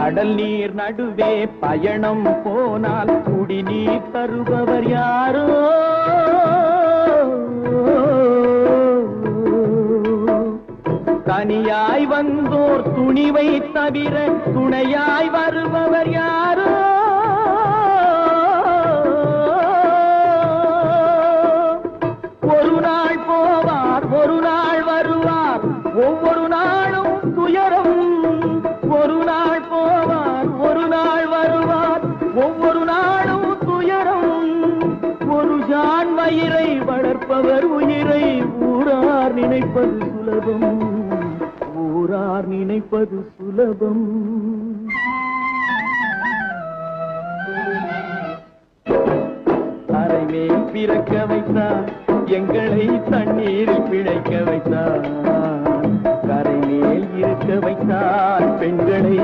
கடல் நீர் நடுவே பயணம் போனால் குடிநீர் தருபவர் யாரோ தனியாய் வந்தோர் துணிவை தவிர துணையாய் வருபவர் யாரோ ஒரு நாள் போவார் ஒரு நாள் வருவார் ஒவ்வொரு நாளும் துயரம் ஒரு நாள் போவார் ஒரு நாள் வருவார் ஒவ்வொரு நாளும் துயரம் ஒரு ஜான் வயிறை வளர்ப்பவர் உயிரை ஊரார் நினைப்பது சுலபம் ஊரார் நினைப்பது சுலபம் அறைமேல் பிறக்க வைத்தார் எங்களை தண்ணீரில் பிழைக்க வைத்தார் கரை மேல் இருக்க வைத்தார் பெண்களை